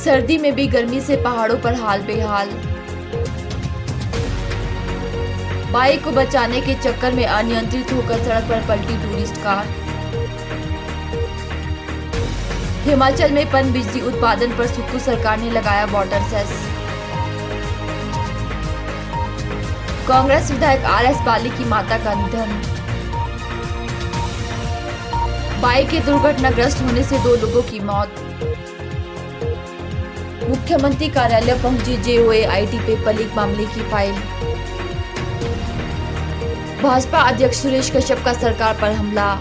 सर्दी में भी गर्मी से पहाड़ों पर हाल बेहाल। बाइक को बचाने के चक्कर में अनियंत्रित होकर सड़क पर पलटी टूरिस्ट कार। हिमाचल में पनबिजली उत्पादन पर सुक्खू सरकार ने लगाया वाटर सेस। कांग्रेस विधायक आर.एस. बाली की माता का निधन। बाइक के दुर्घटनाग्रस्त होने से 2 लोगों की मौत। मुख्यमंत्री कार्यालय पहुंची जेओए आईटी पेपर लीक मामले की फाइल। भाजपा अध्यक्ष सुरेश कश्यप का सरकार पर हमला।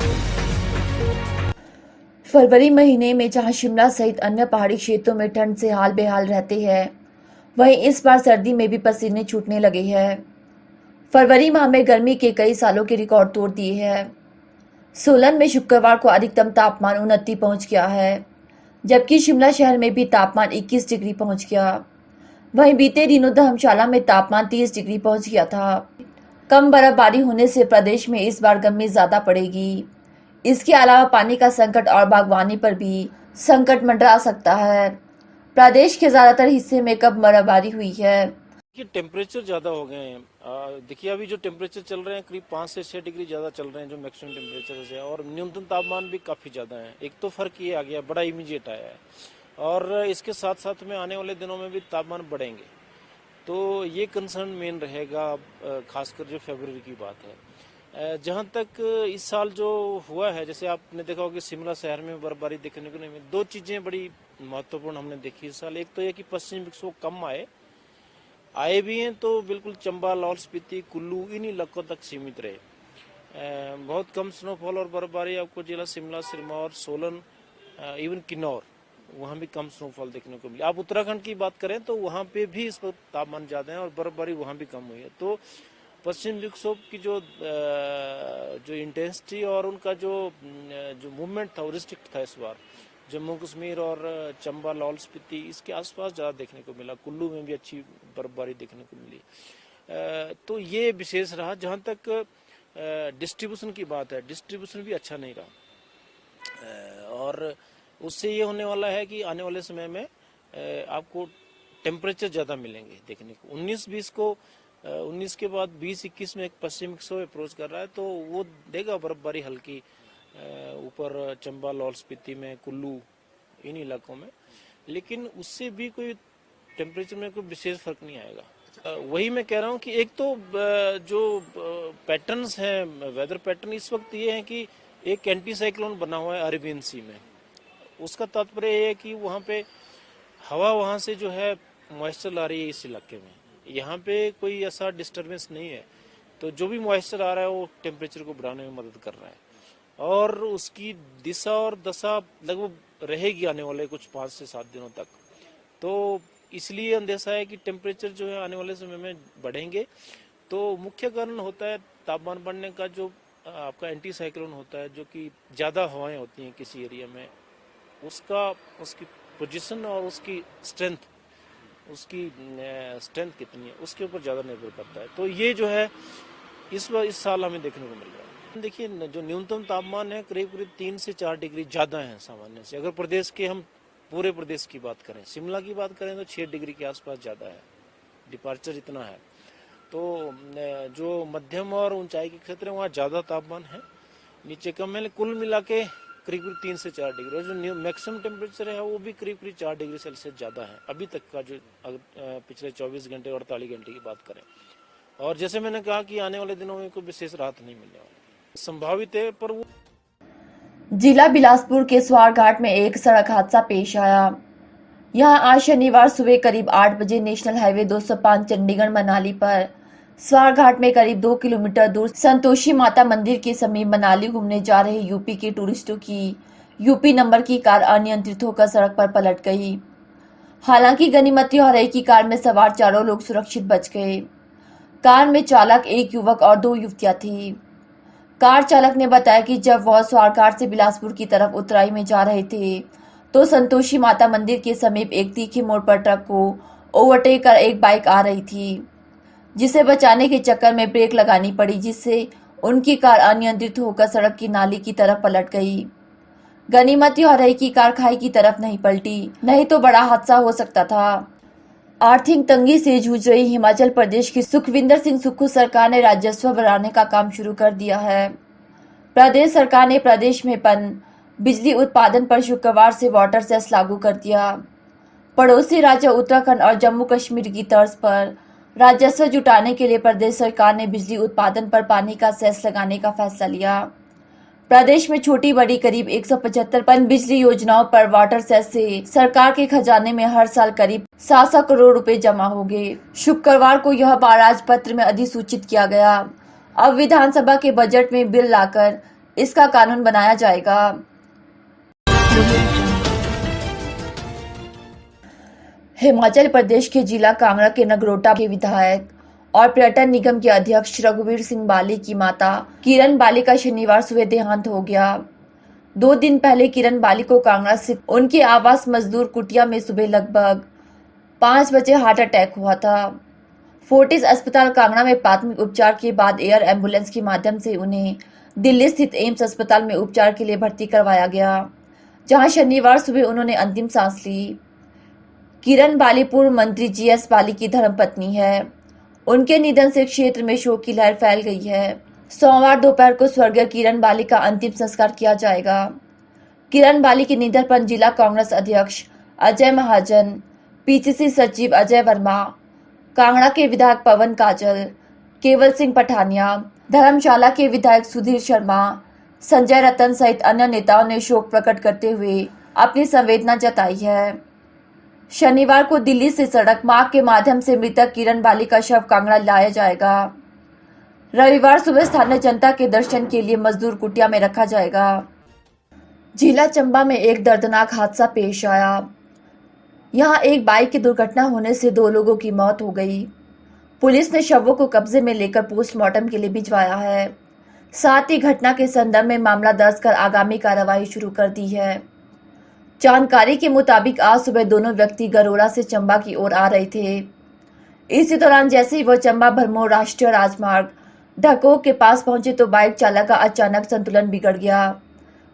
फरवरी महीने में जहां शिमला सहित अन्य पहाड़ी क्षेत्रों में ठंड से हाल बेहाल रहते हैं, वहीं इस बार सर्दी में भी पसीने छूटने लगे हैं। फरवरी माह में गर्मी के कई सालों के रिकॉर्ड तोड़ दिए हैं। सोलन में शुक्रवार को अधिकतम तापमान 29 पहुंच गया है, जबकि शिमला शहर में भी तापमान 21 डिग्री पहुंच गया। वहीं बीते दिनों धर्मशाला में तापमान 30 डिग्री पहुंच गया था। कम बर्फबारी होने से प्रदेश में इस बार गर्मी ज्यादा पड़ेगी। इसके अलावा पानी का संकट और बागवानी पर भी संकट मंडरा सकता है। प्रदेश के ज्यादातर हिस्से में कम बर्फबारी हुई है। कि टेम्परेचर ज़्यादा हो गए हैं। देखिए अभी जो टेम्परेचर चल रहे हैं करीब 5 से 6 डिग्री ज़्यादा चल रहे हैं जो मैक्सिमम टेम्परेचर से, और न्यूनतम तापमान भी काफ़ी ज़्यादा है। एक तो फ़र्क ये आ गया, बड़ा इमीडिएट आया है, और इसके साथ साथ में आने वाले दिनों में भी तापमान बढ़ेंगे। तो ये कंसर्न मेन रहेगा, खासकर जो फरवरी की बात है। जहाँ तक इस साल जो हुआ है, जैसे आपने देखा होगा कि शिमला शहर में बर्फबारी देखने को नहीं मिली। 2 चीज़ें बड़ी महत्वपूर्ण हमने देखी इस साल। एक तो ये कि पश्चिमी विक्षोभ कम आए भी हैं, तो बिल्कुल चंबा, लाहौल स्पीति, कुल्लू इन इलाकों तक सीमित रहे। बहुत कम स्नोफॉल और बर्फबारी आपको जिला शिमला, सिरमौर, सोलन, इवन किन्नौर, वहाँ भी कम स्नोफॉल देखने को मिली। आप उत्तराखंड की बात करें तो वहाँ पे भी इस वक्त तापमान ज़्यादा है और बर्फबारी वहाँ भी कम हुई है। तो पश्चिम विक्षोभ की जो इंटेंसिटी और उनका जो मूवमेंट था वो रिस्ट्रिक्ट था इस बार। जम्मू कश्मीर और चंबा, लाहौल स्पीति इसके आसपास ज़्यादा देखने को मिला। कुल्लू में भी अच्छी बर्फबारी देखने को मिली। तो ये विशेष रहा। जहाँ तक डिस्ट्रीब्यूशन की बात है, डिस्ट्रीब्यूशन भी अच्छा नहीं रहा, और उससे ये होने वाला है कि आने वाले समय में आपको टेम्परेचर ज़्यादा मिलेंगे देखने को। 19-20 को 19 के बाद 20-21 में एक पश्चिम विक्षोभ अप्रोच कर रहा है, तो वो देगा बर्फबारी हल्की ऊपर चंबा, लाहौल स्पीति में, कुल्लू इन इलाकों में, लेकिन उससे भी कोई टेम्परेचर में कोई विशेष फर्क नहीं आएगा। वही मैं कह रहा हूँ कि एक तो जो पैटर्न्स हैं, वेदर पैटर्न इस वक्त ये है कि एक एंटी साइक्लोन बना हुआ है अरेबियन सी में। उसका तात्पर्य ये है कि वहाँ पे हवा वहाँ से जो है मॉइस्चर ला रही है इस इलाके में। यहाँ पे कोई ऐसा डिस्टर्बेंस नहीं है, तो जो भी मॉइस्चर आ रहा है वो टेम्परेचर को बढ़ाने में मदद कर रहा है, और उसकी दिशा और दशा लगभग रहेगी आने वाले कुछ 5 से 7 दिनों तक। तो इसलिए अंदेशा है कि टेम्परेचर जो है आने वाले समय में बढ़ेंगे। तो मुख्य कारण होता है तापमान बढ़ने का जो आपका एंटी साइक्लोन होता है, जो कि ज़्यादा हवाएं होती हैं किसी एरिया में, उसकी पोजीशन और उसकी स्ट्रेंथ कितनी है उसके ऊपर ज़्यादा निर्भर करता है। तो ये जो है इस साल हमें देखने को मिल रहा है। देखिए जो न्यूनतम तापमान है करीब 3 से 4 डिग्री ज़्यादा है सामान्य से। अगर प्रदेश के हम पूरे प्रदेश की बात करें, शिमला की बात करें तो 6 डिग्री के आसपास ज़्यादा है, डिपार्चर इतना है। तो जो मध्यम और ऊंचाई के क्षेत्र हैं वहाँ ज़्यादा तापमान है, नीचे कम है। कुल मिला के करीब 3 से 4 डिग्री, और जो मैक्सिमम टेम्परेचर है वो भी करीब 4 डिग्री सेल्सियस ज़्यादा है अभी तक का, जो अगर पिछले 24 घंटे और 48 घंटे की बात करें। और जैसे मैंने कहा कि आने वाले दिनों में कोई विशेष राहत नहीं मिलने वाली, संभावित है, पर वो। जिला बिलासपुर के स्वारघाट में एक सड़क हादसा पेश आया। यहां आज शनिवार सुबह करीब 8 बजे नेशनल हाईवे 205 चंडीगढ़ मनाली पर स्वारघाट में करीब 2 किलोमीटर दूर संतोषी माता मंदिर के समीप मनाली घूमने जा रहे यूपी के टूरिस्टों की यूपी नंबर की कार अनियंत्रित होकर सड़क पर पलट गई। हालांकि गनीमत यह रही कि कार में सवार चारों लोग सुरक्षित बच गए। कार में चालक, एक युवक और 2 युवतियां थी। कार चालक ने बताया कि जब वह स्वारघाट से बिलासपुर की तरफ उतराई में जा रहे थे तो संतोषी माता मंदिर के समीप एक तीखे मोड़ पर ट्रक को ओवरटेक कर एक बाइक आ रही थी, जिसे बचाने के चक्कर में ब्रेक लगानी पड़ी, जिससे उनकी कार अनियंत्रित होकर सड़क की नाली की तरफ पलट गई। गनीमत यह रही कि कार खाई की तरफ नहीं पलटी, नहीं तो बड़ा हादसा हो सकता था। आर्थिक तंगी से जूझ रही हिमाचल प्रदेश की सुखविंदर सिंह सुक्खू सरकार ने राजस्व बढ़ाने का काम शुरू कर दिया है। प्रदेश सरकार ने प्रदेश में बिजली उत्पादन पर शुक्रवार से वाटर सेस लागू कर दिया। पड़ोसी राज्य उत्तराखंड और जम्मू कश्मीर की तर्ज पर राजस्व जुटाने के लिए प्रदेश सरकार ने बिजली उत्पादन पर पानी का सेस लगाने का फैसला लिया। प्रदेश में छोटी बड़ी करीब 175 पन बिजली योजनाओं पर वाटर सेस से सरकार के खजाने में हर साल करीब 700 करोड़ रुपए जमा होंगे। शुक्रवार को यह राजपत्र में अधिसूचित किया गया। अब विधानसभा के बजट में बिल लाकर इसका कानून बनाया जाएगा। हिमाचल प्रदेश के जिला कांगड़ा के नगरोटा के विधायक और पर्यटन निगम के अध्यक्ष रघुवीर सिंह बाली की माता किरण बाली का शनिवार सुबह देहांत हो गया। 2 दिन पहले किरण बाली को कांगड़ा स्थित उनके आवास मजदूर कुटिया में सुबह लगभग 5 बजे हार्ट अटैक हुआ था। फोर्टिस अस्पताल कांगड़ा में प्राथमिक उपचार के बाद एयर एम्बुलेंस के माध्यम से उन्हें दिल्ली स्थित एम्स अस्पताल में उपचार के लिए भर्ती करवाया गया, जहां शनिवार सुबह उन्होंने अंतिम सांस ली। किरण बाली पूर्व मंत्री जीएस बाली की धर्मपत्नी है। उनके निधन से क्षेत्र में शोक की लहर फैल गई है। सोमवार दोपहर को स्वर्गीय किरण बाली का अंतिम संस्कार किया जाएगा। किरण बाली के निधन पर जिला कांग्रेस अध्यक्ष अजय महाजन, पीसीसी सचिव अजय वर्मा, कांगड़ा के विधायक पवन काजल, केवल सिंह पठानिया, धर्मशाला के विधायक सुधीर शर्मा, संजय रतन सहित अन्य नेताओं ने शोक प्रकट करते हुए अपनी संवेदना जताई है। शनिवार को दिल्ली से सड़क मार्ग के माध्यम से मृतक किरण बाली का शव कांगड़ा लाया जाएगा। रविवार सुबह स्थानीय जनता के दर्शन के लिए मजदूर कुटिया में रखा जाएगा। जिला चंबा में एक दर्दनाक हादसा पेश आया। यहां एक बाइक की दुर्घटना होने से 2 लोगों की मौत हो गई। पुलिस ने शवों को कब्जे में लेकर पोस्टमार्टम के लिए भिजवाया है। साथ ही घटना के संदर्भ में मामला दर्ज कर आगामी कार्रवाई शुरू कर दी है। जानकारी के मुताबिक आज सुबह दोनों व्यक्ति गरोड़ा से चंबा की ओर आ रहे थे। इसी दौरान जैसे ही वह चंबा भरमौर राष्ट्रीय राजमार्ग ढकोक के पास पहुंचे तो बाइक चालक का अचानक संतुलन बिगड़ गया,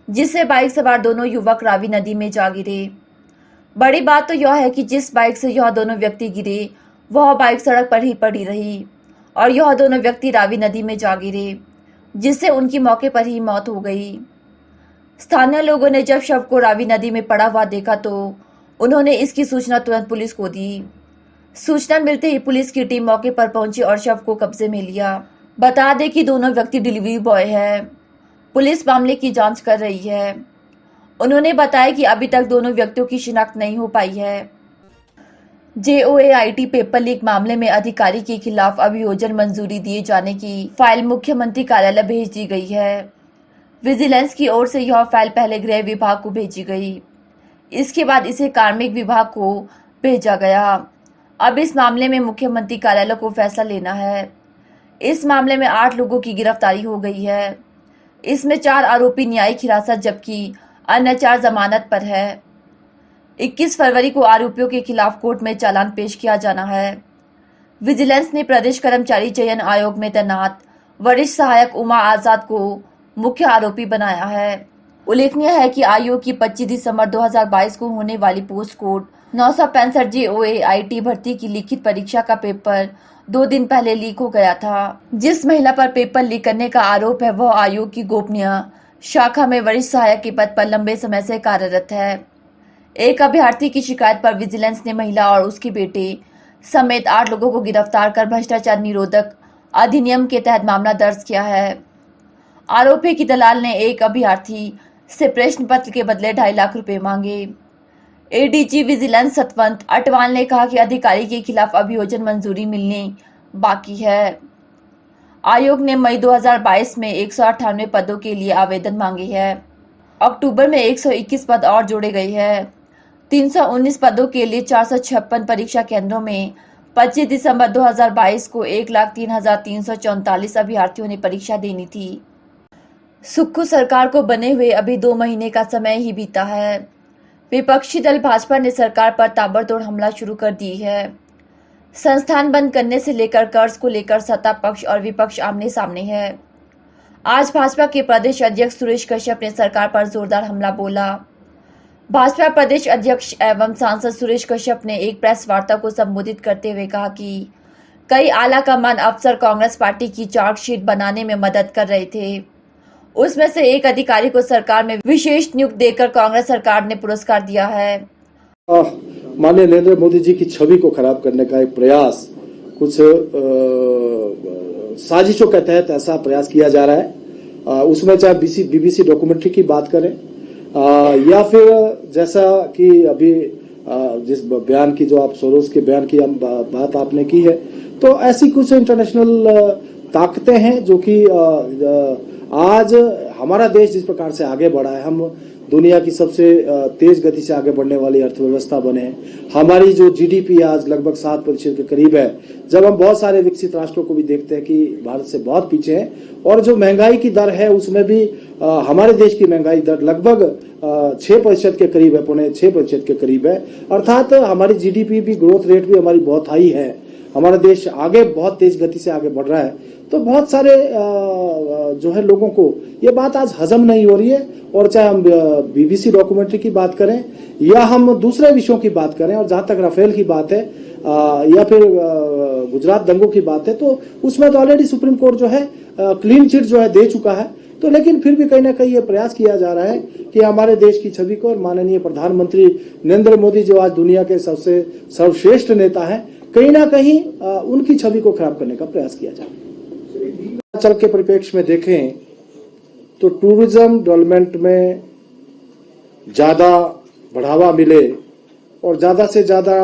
जिससे बाइक सवार दोनों युवक रावी नदी में जा गिरे। बड़ी बात तो यह है कि जिस बाइक से यह दोनों व्यक्ति गिरे वह बाइक सड़क पर ही पड़ी रही और यह दोनों व्यक्ति रावी नदी में जा गिरे, जिससे उनकी मौके पर ही मौत हो गई। स्थानीय लोगों ने जब शव को रावी नदी में पड़ा हुआ देखा तो उन्होंने इसकी सूचना तुरंत पुलिस को दी। सूचना मिलते ही पुलिस की टीम मौके पर पहुंची और शव को कब्जे में लिया। बता दें कि दोनों व्यक्ति डिलीवरी बॉय हैं। पुलिस मामले की जांच कर रही है। उन्होंने बताया कि अभी तक दोनों व्यक्तियों की शिनाख्त नहीं हो पाई है। JOAIT पेपर लीक मामले में अधिकारी के खिलाफ अभियोजन मंजूरी दिए जाने की फाइल मुख्यमंत्री कार्यालय भेज दी गई है। विजिलेंस की ओर से यह फाइल पहले गृह विभाग को भेजी गई, इसके बाद इसे कार्मिक विभाग को भेजा गया। अब इस मामले में मुख्यमंत्री कार्यालय को फैसला लेना है। इस मामले में 8 लोगों की गिरफ्तारी हो गई है। इसमें 4 आरोपी न्यायिक हिरासत जबकि अन्य 4 जमानत पर है। 21 फरवरी को आरोपियों के खिलाफ कोर्ट में चालान पेश किया जाना है। विजिलेंस ने प्रदेश कर्मचारी चयन आयोग में तैनात वरिष्ठ सहायक उमा आजाद को मुख्य आरोपी बनाया है। उल्लेखनीय है कि आयोग की 25 दिसंबर 2022 को होने वाली पोस्ट कोड 965 JOAIT भर्ती की लिखित परीक्षा का पेपर 2 दिन पहले लीक हो गया था। जिस महिला पर पेपर लीक करने का आरोप है वह आयोग की गोपनीय शाखा में वरिष्ठ सहायक के पद पर लंबे समय से कार्यरत है। एक अभ्यर्थी की शिकायत पर विजिलेंस ने महिला और उसके बेटे समेत 8 लोगों को गिरफ्तार कर भ्रष्टाचार निरोधक अधिनियम के तहत मामला दर्ज किया है। आरोपी की दलाल ने एक अभ्यर्थी से प्रश्न पत्र के बदले 2.5 लाख रुपए मांगे। ADG विजिलेंस सतवंत अटवाल ने कहा कि अधिकारी के खिलाफ अभियोजन मंजूरी मिलने बाकी है। आयोग ने मई 2022 में 198 पदों के लिए आवेदन मांगे हैं। अक्टूबर में 121 पद और जोड़े गए हैं। 319 पदों के लिए 456 परीक्षा केंद्रों में 25 दिसंबर 2022 को 1,03,344 अभ्यर्थियों ने परीक्षा देनी थी। सुक्खू सरकार को बने हुए अभी 2 महीने का समय ही बीता है। विपक्षी दल भाजपा ने सरकार पर ताबड़तोड़ हमला शुरू कर दी है। संस्थान बंद करने से लेकर कर्ज को लेकर सत्ता पक्ष और विपक्ष आमने सामने है। आज भाजपा के प्रदेश अध्यक्ष सुरेश कश्यप ने सरकार पर जोरदार हमला बोला। भाजपा प्रदेश अध्यक्ष एवं सांसद सुरेश कश्यप ने एक प्रेस वार्ता को संबोधित करते हुए कहा कि कई आला कमान अफसर कांग्रेस पार्टी की चार्जशीट बनाने में मदद कर रहे थे। उसमें से एक अधिकारी को सरकार में विशेष नियुक्ति देकर कांग्रेस सरकार ने पुरस्कार दिया है। माननीय नरेंद्र मोदी जी की छवि को खराब करने का एक प्रयास, कुछ साजिशों के तहत ऐसा प्रयास किया जा रहा है। उसमें चाहे बीबीसी डॉक्यूमेंट्री की बात करें या फिर जैसा कि अभी जिस बयान की जो आप सोरोस के बयान की बात आपने की है, तो ऐसी कुछ इंटरनेशनल ताकतें हैं जो कि आज हमारा देश जिस प्रकार से आगे बढ़ा है, हम दुनिया की सबसे तेज गति से आगे बढ़ने वाली अर्थव्यवस्था बने हैं। हमारी जो जीडीपी आज लगभग 7% के करीब है, जब हम बहुत सारे विकसित राष्ट्रों को भी देखते हैं कि भारत से बहुत पीछे हैं, और जो महंगाई की दर है उसमें भी हमारे देश की महंगाई दर लगभग 6% के करीब है, 5.6% के करीब है। अर्थात हमारी जीडीपी भी, ग्रोथ रेट भी हमारी बहुत हाई है। हमारा देश आगे बहुत तेज गति से आगे बढ़ रहा है। तो बहुत सारे जो है लोगों को ये बात आज हजम नहीं हो रही है, और चाहे हम बीबीसी डॉक्यूमेंट्री की बात करें या हम दूसरे विषयों की बात करें, और जहां तक राफेल की बात है या फिर गुजरात दंगों की बात है, तो उसमें तो ऑलरेडी सुप्रीम कोर्ट जो है क्लीन चिट जो है दे चुका है। तो लेकिन फिर भी कहीं ना कहीं ये प्रयास किया जा रहा है कि हमारे देश की छवि को, और माननीय प्रधानमंत्री नरेंद्र मोदी जो आज दुनिया के सबसे सर्वश्रेष्ठ नेता है, कहीं ना कहीं उनकी छवि को खराब करने का प्रयास किया जा रहा है। हिमाचल के परिप्रेक्ष्य में देखें तो टूरिज्म डेवलपमेंट में ज्यादा बढ़ावा मिले और ज्यादा से ज्यादा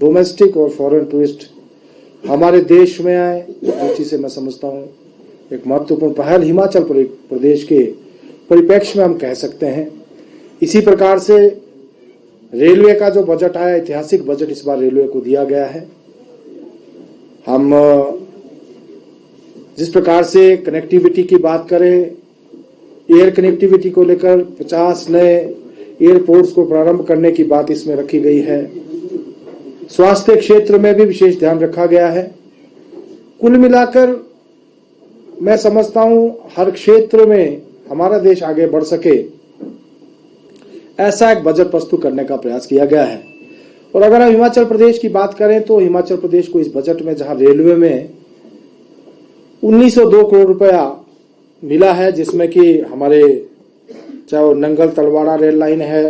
डोमेस्टिक और फॉरेन टूरिस्ट हमारे देश में आए, इस दृष्टि से मैं समझता हूं एक महत्वपूर्ण पहल हिमाचल प्रदेश के परिप्रेक्ष्य में हम कह सकते हैं। इसी प्रकार से रेलवे का जो बजट आया, ऐतिहासिक बजट इस बार रेलवे को दिया गया है। हम जिस प्रकार से कनेक्टिविटी की बात करें, एयर कनेक्टिविटी को लेकर 50 नए एयरपोर्ट्स को प्रारंभ करने की बात इसमें रखी गई है। स्वास्थ्य क्षेत्र में भी विशेष ध्यान रखा गया है। कुल मिलाकर मैं समझता हूं हर क्षेत्र में हमारा देश आगे बढ़ सके, ऐसा एक बजट प्रस्तुत करने का प्रयास किया गया है। और अगर हम हिमाचल प्रदेश की बात करें तो हिमाचल प्रदेश को इस बजट में, जहां रेलवे में 1902 करोड़ रुपया मिला है, जिसमें कि हमारे चाहे वो नंगल तलवाड़ा रेल लाइन है,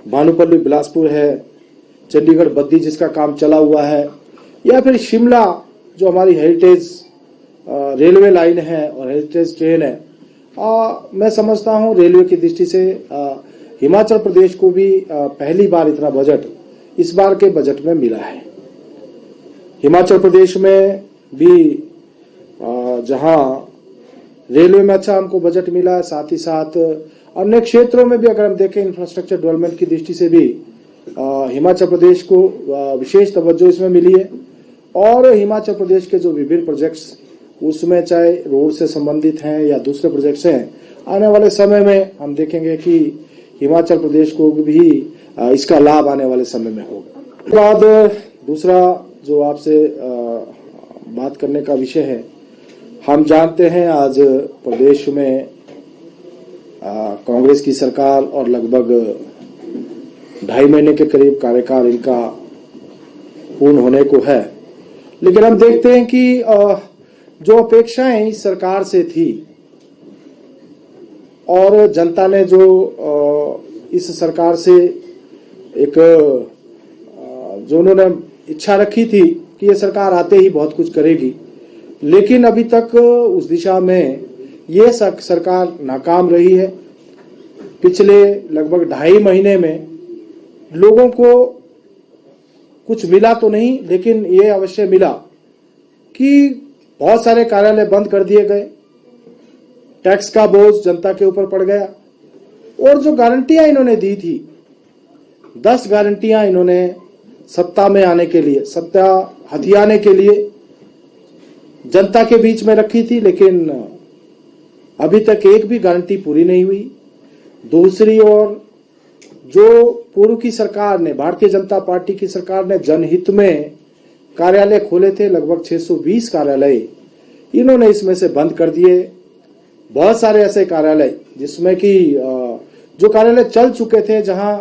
भानुपल्ली बिलासपुर है, चंडीगढ़ बद्दी जिसका काम चला हुआ है, या फिर शिमला जो हमारी हेरिटेज रेलवे लाइन है और हेरिटेज ट्रेन है, मैं समझता हूं रेलवे की दृष्टि से हिमाचल प्रदेश को भी पहली बार इतना बजट इस बार के बजट में मिला है। हिमाचल प्रदेश में भी जहां रेलवे में अच्छा हमको बजट मिला है, साथ ही साथ अन्य क्षेत्रों में भी अगर हम देखें इंफ्रास्ट्रक्चर डेवलपमेंट की दृष्टि से भी हिमाचल प्रदेश को विशेष तवज्जो इसमें मिली है। और हिमाचल प्रदेश के जो विभिन्न प्रोजेक्ट्स, उसमें चाहे रोड से संबंधित हैं या दूसरे प्रोजेक्ट्स हैं, आने वाले समय में हम देखेंगे कि हिमाचल प्रदेश को भी इसका लाभ आने वाले समय में होगा। उसके बाद दूसरा जो आपसे बात करने का विषय है, हम जानते हैं आज प्रदेश में कांग्रेस की सरकार और लगभग 2.5 महीने के करीब कार्यकाल इनका पूर्ण होने को है। लेकिन हम देखते हैं कि जो अपेक्षाएं इस सरकार से थी और जनता ने जो इस सरकार से एक जो उन्होंने इच्छा रखी थी कि ये सरकार आते ही बहुत कुछ करेगी, लेकिन अभी तक उस दिशा में ये सरकार नाकाम रही है। पिछले लगभग 2.5 महीने में लोगों को कुछ मिला तो नहीं, लेकिन ये अवश्य मिला कि बहुत सारे कार्यालय बंद कर दिए गए, टैक्स का बोझ जनता के ऊपर पड़ गया, और जो गारंटियां इन्होंने दी थी, 10 गारंटियां इन्होंने सत्ता में आने के लिए, सत्ता हथियाने के लिए जनता के बीच में रखी थी, लेकिन अभी तक एक भी गारंटी पूरी नहीं हुई। दूसरी ओर जो पूर्व की सरकार ने, भारतीय जनता पार्टी की सरकार ने जनहित में कार्यालय खोले थे, लगभग 620 कार्यालय इन्होंने इसमें से बंद कर दिए। बहुत सारे ऐसे कार्यालय जिसमें कि जो कार्यालय चल चुके थे, जहां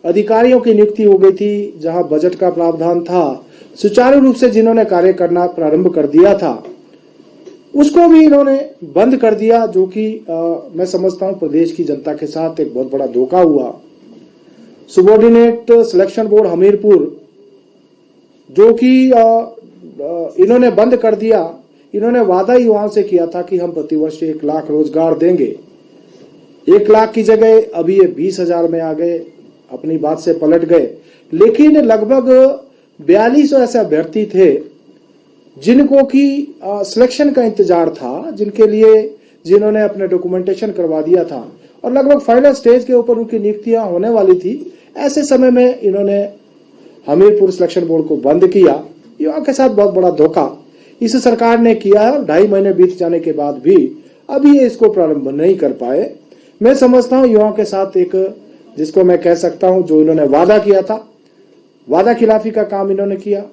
अधिकारियों की नियुक्ति हो गई थी, जहां बजट का प्रावधान था, सुचारू रूप से जिन्होंने कार्य करना प्रारंभ कर दिया था, उसको भी इन्होंने बंद कर दिया, जो कि मैं समझता हूं प्रदेश की जनता के साथ एक बहुत बड़ा धोखा हुआ। सुबॉर्डिनेट सिलेक्शन बोर्ड हमीरपुर, जो कि इन्होंने बंद कर दिया। इन्होंने वादा युवाओं से किया था कि हम प्रतिवर्ष 1 लाख रोजगार देंगे। 1 लाख की जगह अभी ये 20,000 में आ गए, अपनी बात से पलट गए। लेकिन लगभग 4200 ऐसे अभ्यर्थी थे जिनको की सिलेक्शन का इंतजार था, जिनके लिए जिन्होंने अपने डॉक्यूमेंटेशन करवा दिया था और लगभग फाइनल स्टेज के ऊपर उनकी नियुक्तियां होने वाली थी। ऐसे समय में इन्होंने हमीरपुर सिलेक्शन बोर्ड को बंद किया। युवाओं के साथ बहुत बड़ा धोखा इस सरकार ने किया है। 2.5 महीने बीत जाने के बाद भी अभी ये इसको प्रारंभ नहीं कर पाए। मैं समझता हूं युवाओं के साथ एक, जिसको मैं कह सकता हूं, जो इन्होंने वादा किया था, वादा खिलाफी का काम इन्होंने किया।